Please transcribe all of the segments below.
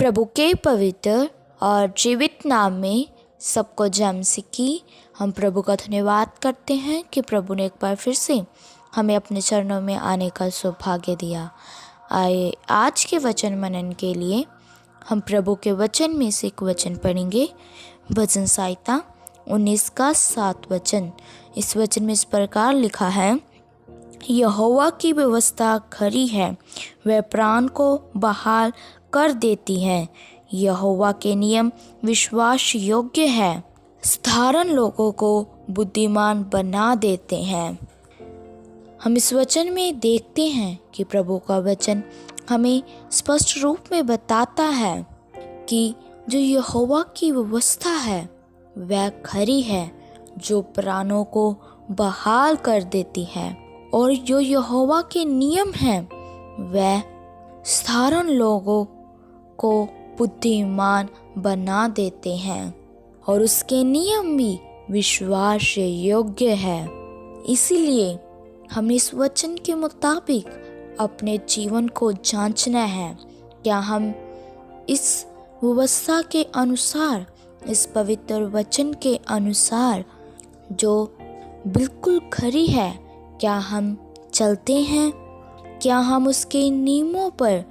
प्रभु के पवित्र और जीवित नाम में सबको जय मसीह की। हम प्रभु का धन्यवाद करते हैं कि प्रभु ने एक बार फिर से हमें अपने चरणों में आने का सौभाग्य दिया। आइए आज के वचन मनन के लिए हम प्रभु के वचन में से एक वचन पढ़ेंगे। भजन संहिता 19 का 7 वचन। इस वचन में इस प्रकार लिखा है, यहोवा की व्यवस्था खरी है, वह प्राण को बहाल कर देती है। यहोवा के नियम विश्वास योग्य है, साधारण लोगों को बुद्धिमान बना देते हैं। हम इस वचन में देखते हैं कि प्रभु का वचन हमें स्पष्ट रूप में बताता है कि जो यहोवा की व्यवस्था है वह खरी है, जो प्राणों को बहाल कर देती है, और जो यहोवा के नियम हैं वह साधारण लोगों को बुद्धिमान बना देते हैं, और उसके नियम भी विश्वास योग्य है। इसीलिए हमें इस वचन के मुताबिक अपने जीवन को जांचना है। क्या हम इस व्यवस्था के अनुसार, इस पवित्र वचन के अनुसार जो बिल्कुल खरी है, क्या हम चलते हैं? क्या हम उसके नियमों पर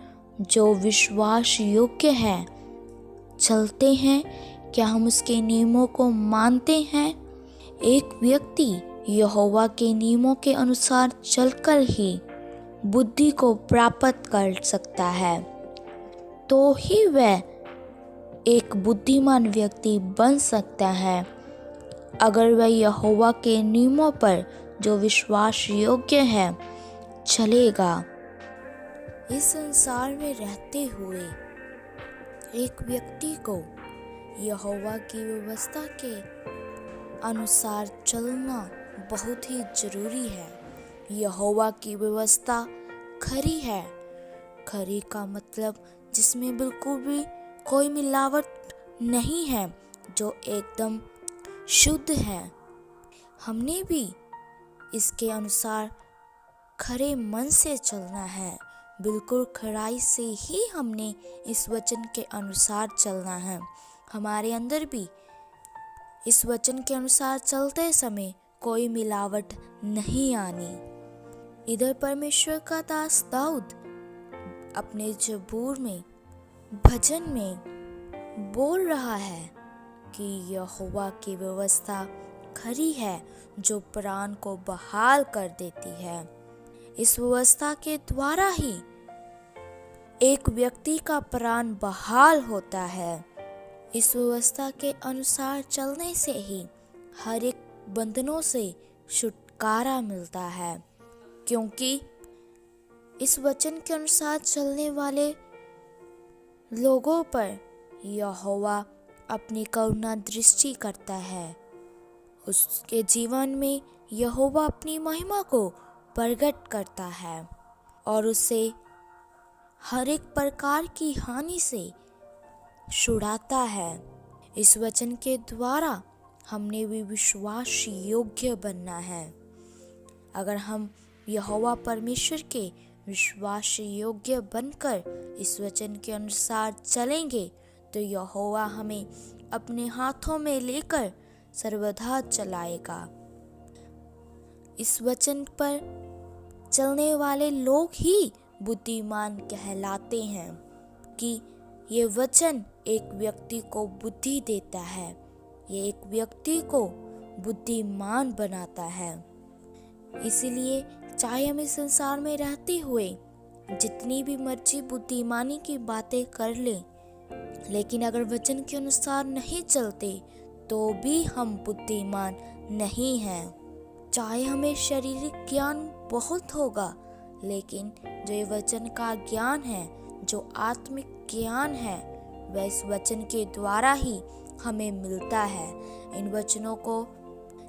जो विश्वास योग्य है चलते हैं? क्या हम उसके नियमों को मानते हैं? एक व्यक्ति यहोवा के नियमों के अनुसार चलकर ही बुद्धि को प्राप्त कर सकता है, तो ही वह एक बुद्धिमान व्यक्ति बन सकता है। अगर वह यहोवा के नियमों पर जो विश्वास योग्य है चलेगा। इस संसार में रहते हुए एक व्यक्ति को यहोवा की व्यवस्था के अनुसार चलना बहुत ही जरूरी है। यहोवा की व्यवस्था खरी है। खरी का मतलब जिसमें बिल्कुल भी कोई मिलावट नहीं है, जो एकदम शुद्ध है। हमने भी इसके अनुसार खरे मन से चलना है। बिल्कुल खराई से ही हमने इस वचन के अनुसार चलना है। हमारे अंदर भी इस वचन के अनुसार चलते समय कोई मिलावट नहीं आनी। इधर परमेश्वर का दास दाऊद अपने जबूर में, भजन में बोल रहा है कि यहोवा की व्यवस्था खरी है, जो प्राण को बहाल कर देती है। इस व्यवस्था के द्वारा ही एक व्यक्ति का प्राण बहाल होता है। इस व्यवस्था के अनुसार चलने से ही हर एक बंधनों से छुटकारा मिलता है, क्योंकि इस वचन के अनुसार चलने वाले लोगों पर यहोवा अपनी करुणा दृष्टि करता है। उसके जीवन में यहोवा अपनी महिमा को प्रकट करता है और उसे हर एक प्रकार की हानि से छुड़ाता है। इस वचन के द्वारा हमने भी विश्वास योग्य बनना है। अगर हम यहोवा परमेश्वर के विश्वास योग्य बनकर इस वचन के अनुसार चलेंगे, तो यहोवा हमें अपने हाथों में लेकर सर्वदा चलाएगा। इस वचन पर चलने वाले लोग ही बुद्धिमान कहलाते हैं, कि ये वचन एक व्यक्ति को बुद्धि देता है, ये एक व्यक्ति को बुद्धिमान बनाता है। इसलिए चाहे हम इस संसार में रहते हुए जितनी भी मर्जी बुद्धिमानी की बातें कर लें, लेकिन अगर वचन के अनुसार नहीं चलते तो भी हम बुद्धिमान नहीं हैं। चाहे हमें शारीरिक ज्ञान बहुत होगा, लेकिन जो ये वचन का ज्ञान है, जो आत्मिक ज्ञान है, वह इस वचन के द्वारा ही हमें मिलता है। इन वचनों को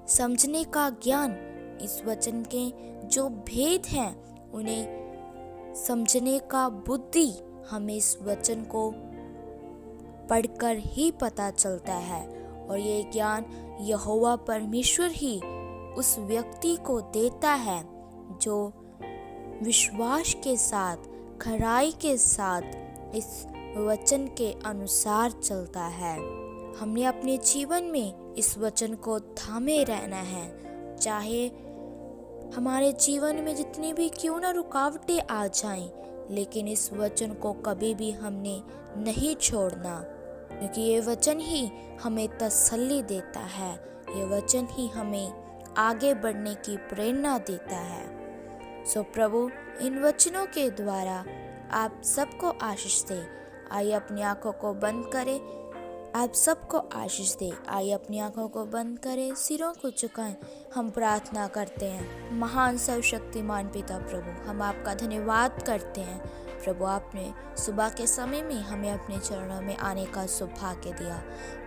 समझने का ज्ञान, इस वचन के जो भेद हैं उन्हें समझने का बुद्धि हमें इस वचन को पढ़कर ही पता चलता है। और ये ज्ञान यहोवा परमेश्वर ही उस व्यक्ति को देता है जो विश्वास के साथ, खराई के साथ इस वचन के अनुसार चलता है। हमने अपने जीवन में इस वचन को थामे रहना है, चाहे हमारे जीवन में जितनी भी क्यों ना रुकावटें आ जाएं, लेकिन इस वचन को कभी भी हमने नहीं छोड़ना, क्योंकि ये वचन ही हमें तसल्ली देता है, ये वचन ही हमें आगे बढ़ने की प्रेरणा देता है। सो प्रभु इन वचनों के द्वारा आप सबको आशीष दे। आइए अपनी आंखों को बंद करें, आप सबको आशीष दे। आइए अपनी आंखों को बंद करें, सिरों को झुकाएं, हम प्रार्थना करते हैं। महान सर्वशक्तिमान पिता प्रभु, हम आपका धन्यवाद करते हैं। प्रभु आपने सुबह के समय में हमें अपने चरणों में आने का सौभाग्य दिया।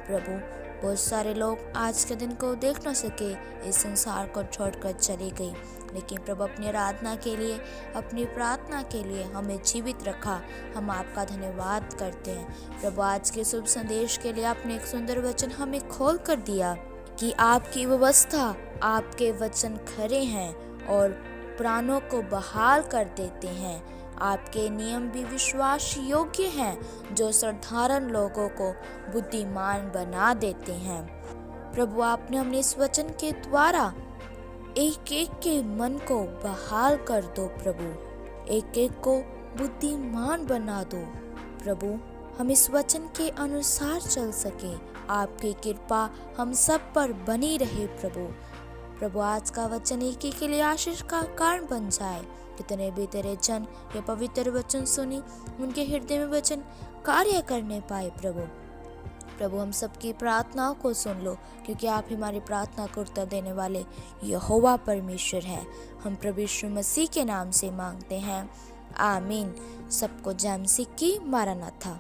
प्रभु बहुत सारे लोग आज के दिन को देख न सके, इस संसार को छोड़कर चले गए, लेकिन प्रभु अपनी आराधना के लिए, अपनी प्रार्थना के लिए हमें जीवित रखा। हम आपका धन्यवाद करते हैं। प्रभु आज के शुभ संदेश के लिए आपने एक सुंदर वचन हमें खोल कर दिया कि आपकी व्यवस्था, आपके वचन खरे हैं और प्राणों को बहाल कर देते हैं। आपके नियम भी विश्वास योग्य हैं, जो साधारण लोगों को बुद्धिमान बना देते हैं। प्रभु आपने हमने इस वचन के द्वारा एक एक के मन को बहाल कर दो प्रभु, एक एक को बुद्धिमान बना दो प्रभु, हम इस वचन के अनुसार चल सके। आपकी कृपा हम सब पर बनी रहे प्रभु। प्रभु आज का वचन एक ही के लिए आशीष का कारण बन जाए। कितने भी तेरे जन ये पवित्र वचन सुनी, उनके हृदय में वचन कार्य करने पाए प्रभु। प्रभु हम सबकी प्रार्थनाओं को सुन लो, क्योंकि आप हमारी प्रार्थना को उत्तर देने वाले यहोवा परमेश्वर हैं। हम प्रभु यीशु मसीह के नाम से मांगते हैं, आमीन। सबको जय मसीह की। मारानाथा।